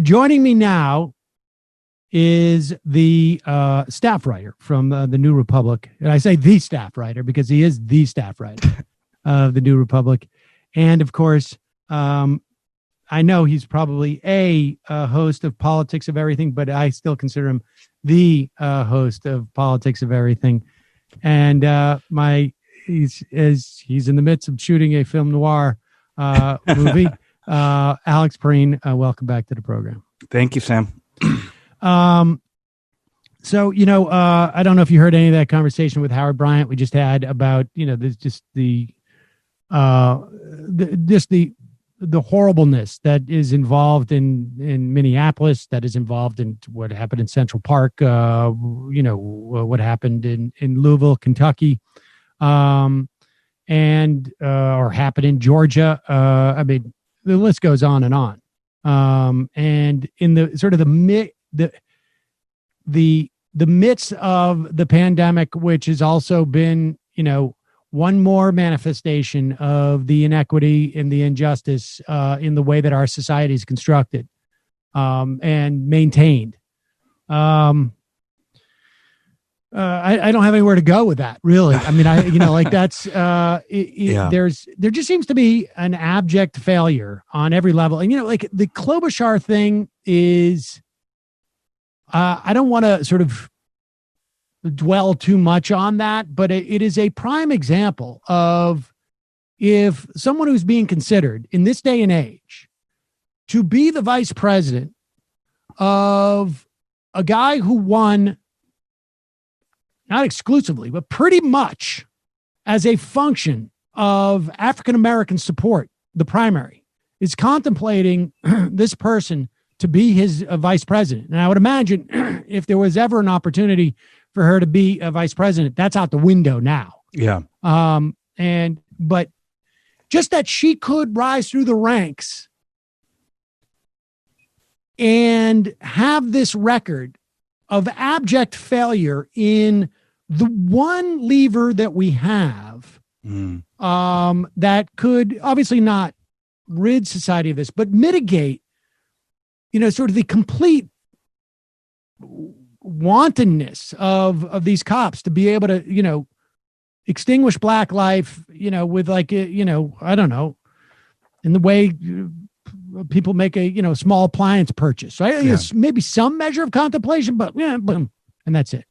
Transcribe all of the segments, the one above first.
Joining me now is the staff writer from the New Republic. And I say the staff writer because he is the staff writer of the New Republic. And of course, I know he's probably a host of Politics of Everything, but I still consider him the host of Politics of Everything. And he's in the midst of shooting a film noir movie. Alex Pareene, welcome back to the program. Thank you, Sam. So, I don't know if you heard any of that conversation with Howard Bryant we just had about, there's just the horribleness that is involved in Minneapolis, that is involved in what happened in Central Park, what happened in Louisville, Kentucky, or happened in Georgia. I mean, the list goes on and on. And in the sort of the midst of the pandemic, which has also been, one more manifestation of the inequity and the injustice in the way that our society is constructed and maintained. I don't have anywhere to go with that, really. I mean, that's there just seems to be an abject failure on every level. And, the Klobuchar thing is, I don't want to sort of dwell too much on that, but it is a prime example of if someone who's being considered in this day and age to be the vice president of a guy who won, not exclusively, but pretty much as a function of African-American support, the primary, is contemplating this person to be his vice president. And I would imagine if there was ever an opportunity for her to be a vice president, that's out the window now. Yeah. But just that she could rise through the ranks and have this record of abject failure in the one lever that we have, that could obviously not rid society of this, but mitigate, sort of the complete wantonness of these cops to be able to, extinguish black life, with I don't know, in the way people make a, small appliance purchase, right? Yeah. Maybe some measure of contemplation, but boom, and that's it.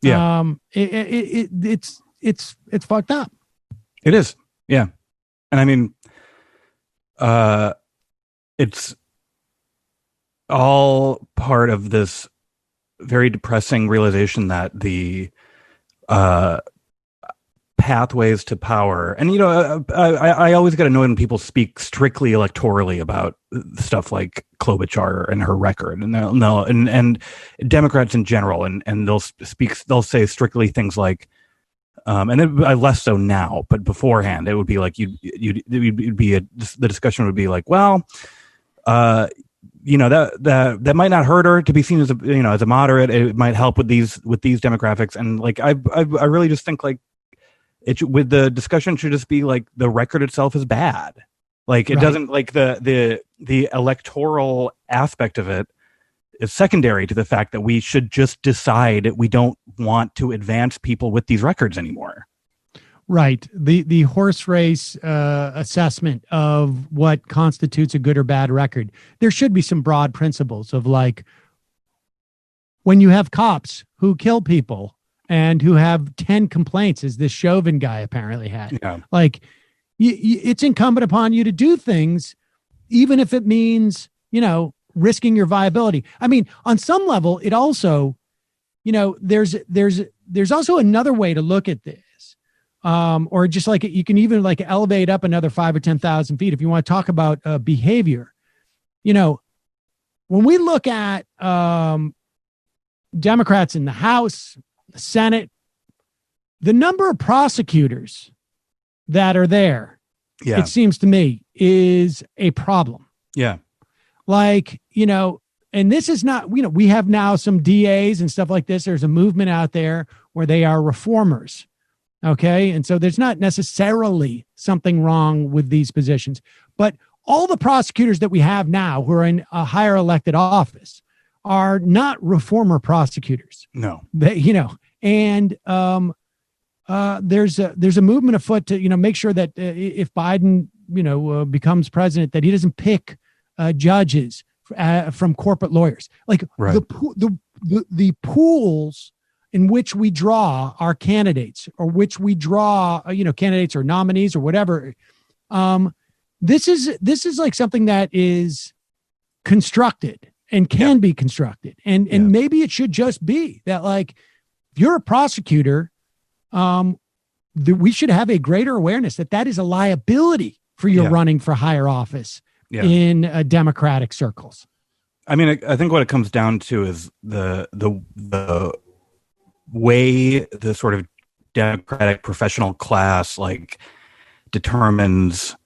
Yeah. It's fucked up. It is. Yeah. And I mean, it's all part of this very depressing realization that the pathways to power, and I always get annoyed when people speak strictly electorally about stuff like Klobuchar and her record, and and Democrats in general, and they'll say strictly things like, and then less so now, but beforehand it would be like the discussion would be like, well, that might not hurt her to be seen as a moderate. It might help with these demographics, and like I really just think like with the discussion should just be like the record itself is bad. Like it doesn't, like the electoral aspect of it is secondary to the fact that we should just decide we don't want to advance people with these records anymore. Right. The horse race assessment of what constitutes a good or bad record. There should be some broad principles of like, when you have cops who kill people and who have 10 complaints, as this Chauvin guy apparently had, like it's incumbent upon you to do things, even if it means, risking your viability. I mean, on some level, it also, there's also another way to look at this. Or just like you can even like elevate up another 5,000 or 10,000 feet if you want to talk about behavior. When we look at Democrats in the House, the Senate, the number of prosecutors that are there, it seems to me, is a problem. Yeah. Like, and this is not, we have now some DAs and stuff like this. There's a movement out there where they are reformers. Okay. And so there's not necessarily something wrong with these positions, but all the prosecutors that we have now who are in a higher elected office are not reformer prosecutors. No. They, and there's a movement afoot to, make sure that if Biden, becomes president, that he doesn't pick judges from corporate lawyers. Like right. the pools in which we draw our candidates, or which we draw, candidates or nominees or whatever. This is like something that is constructed and can be constructed. And maybe it should just be that, like, if you're a prosecutor, we should have a greater awareness that is a liability for your running for higher office in Democratic circles. I mean, I think what it comes down to is the way the sort of Democratic professional class like determines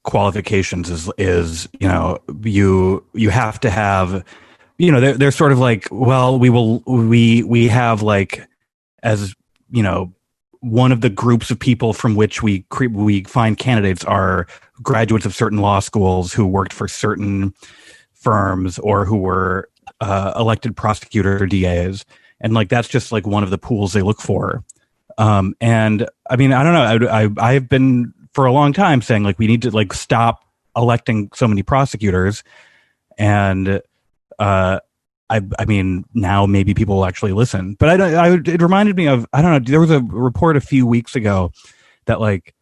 qualifications is you have to have, they're sort of like, well, we have like, as one of the groups of people from which we find candidates are graduates of certain law schools who worked for certain firms or who were elected prosecutors or DAs. And like, that's just like one of the pools they look for. And I mean, I don't know. I've been for a long time saying like, we need to like stop electing so many prosecutors. And I mean, now maybe people will actually listen, but it reminded me of, I don't know, there was a report a few weeks ago that like,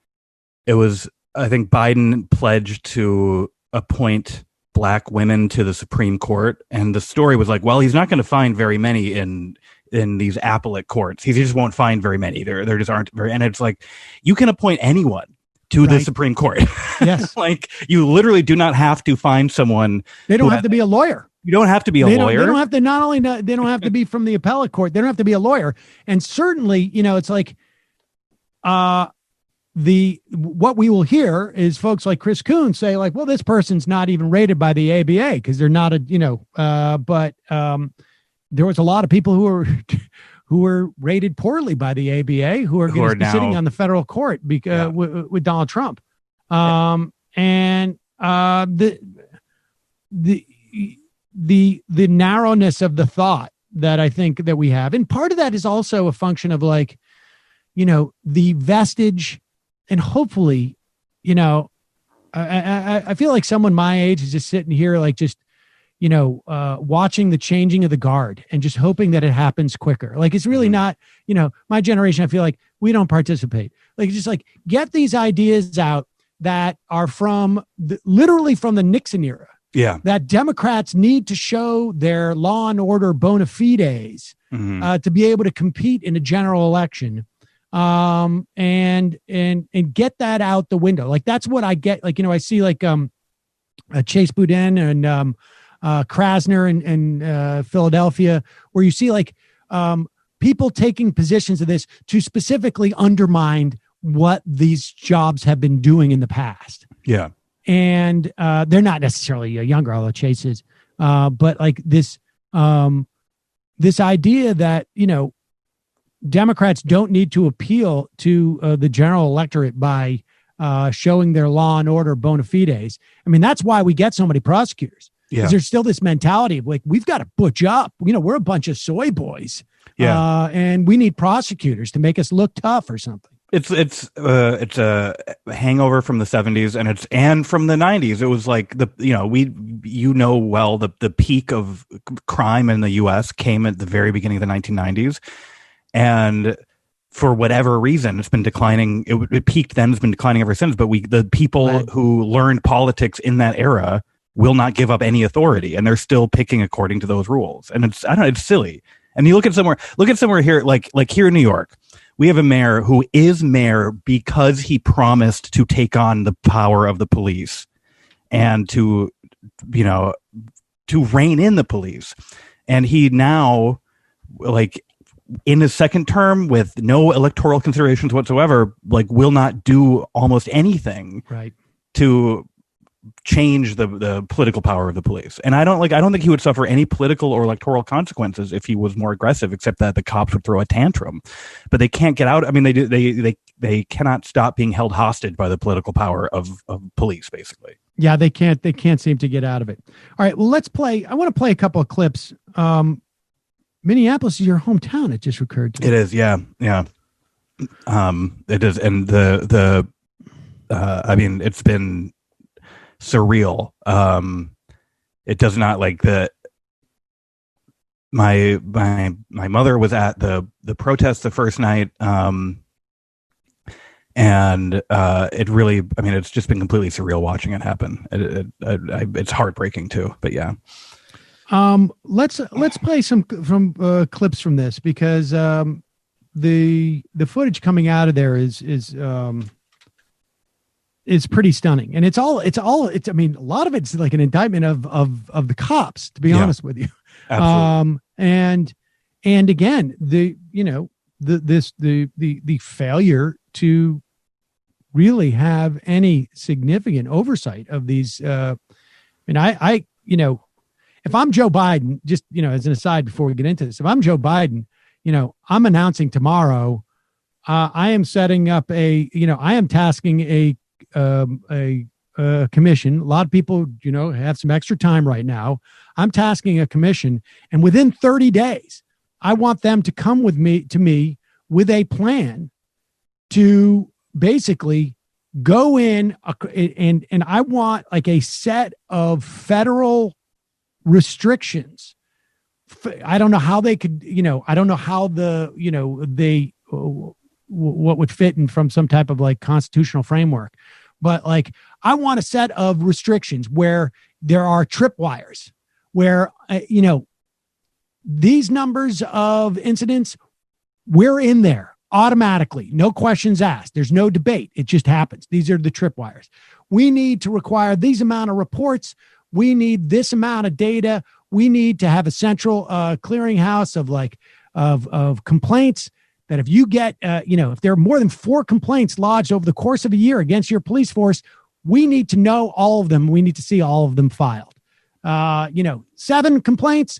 it was, I think Biden pledged to appoint Black women to the Supreme Court. And the story was like, well, he's not going to find very many in these appellate courts. He just won't find very many. There just aren't very, and it's like, you can appoint anyone to the Supreme Court. Yes. Like, you literally do not have to find someone. They don't have to be a lawyer. You don't have to be a lawyer. They don't have to, they don't have to be from the appellate court. They don't have to be a lawyer. And certainly, it's like, what we will hear is folks like Chris Coons say like, well, this person's not even rated by the ABA because they're not but there was a lot of people who were rated poorly by the ABA who are going to be sitting on the federal court because with Donald Trump. And the narrowness of the thought that I think that we have, and part of that is also a function of like, the vestige. And hopefully, I feel like someone my age is just sitting here, like just, watching the changing of the guard and just hoping that it happens quicker. Like, it's really not, my generation, I feel like we don't participate. Like, just like get these ideas out that are literally from the Nixon era. Yeah. That Democrats need to show their law and order bona fides to be able to compete in a general election. And get that out the window. Like, that's what I get. Like, I see like, Chase Boudin and, Krasner in Philadelphia, where you see like, people taking positions of this to specifically undermine what these jobs have been doing in the past. Yeah. And, they're not necessarily younger, although Chase is, but like this idea that, Democrats don't need to appeal to the general electorate by showing their law and order bona fides. I mean, that's why we get so many prosecutors. Because there's still this mentality of like, we've got to butch up. We're a bunch of soy boys. And we need prosecutors to make us look tough or something. It's a hangover from the 70s and from the 90s. It was like the peak of crime in the US came at the very beginning of the 1990s. And for whatever reason, it's been declining. It peaked then, it's been declining ever since. But the people who learned politics in that era will not give up any authority, and they're still picking according to those rules. And it's silly. And you look at somewhere here, like here in New York, we have a mayor who is mayor because he promised to take on the power of the police and to rein in the police. And he now, like, in his second term, with no electoral considerations whatsoever, like, will not do almost anything right to change the political power of the police. And I don't think he would suffer any political or electoral consequences if he was more aggressive, except that the cops would throw a tantrum. But they can't get out. I mean, they cannot stop being held hostage by the political power of police, basically. Yeah, they can't seem to get out of it. All right, well, I want to play a couple of clips. Minneapolis is your hometown. It just occurred to me. It is. Yeah. Yeah. It is. And I mean, it's been surreal. It does not my mother was at the protest the first night. And it really, I mean, it's just been completely surreal watching it happen. It's heartbreaking too, but yeah. Let's play some clips from this, because the footage coming out of there is pretty stunning, and it's I mean, a lot of it's like an indictment of the cops, to be honest with you. Absolutely. And again, the failure to really have any significant oversight of these. I mean, I if I'm Joe Biden, just, as an aside before we get into this, if I'm Joe Biden, I'm announcing tomorrow, I am setting up I am tasking a commission. A lot of people, have some extra time right now. I'm tasking a commission, and within 30 days, I want them to come to me with a plan to basically go in and I want like a set of federal restrictions. I don't know how they could, I don't know how they what would fit in from some type of like constitutional framework, but like I want a set of restrictions where there are tripwires, where these numbers of incidents, we're in there automatically, no questions asked. There's no debate. It just happens. These are the tripwires. We need to require these amount of reports. We need this amount of data. We need to have a central clearinghouse of complaints, that if you get, if there are more than 4 complaints lodged over the course of a year against your police force, we need to know all of them. We need to see all of them filed. 7 complaints,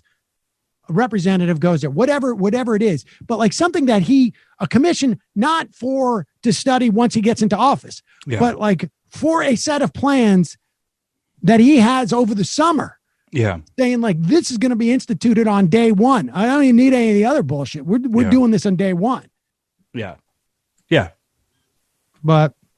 a representative goes there, whatever it is. But like something that a commission, not to study once he gets into office, but like for a set of plans that he has over the summer. Yeah. Saying like, this is going to be instituted on day 1. I don't even need any of the other bullshit. We're doing this on day 1. Yeah. Yeah. But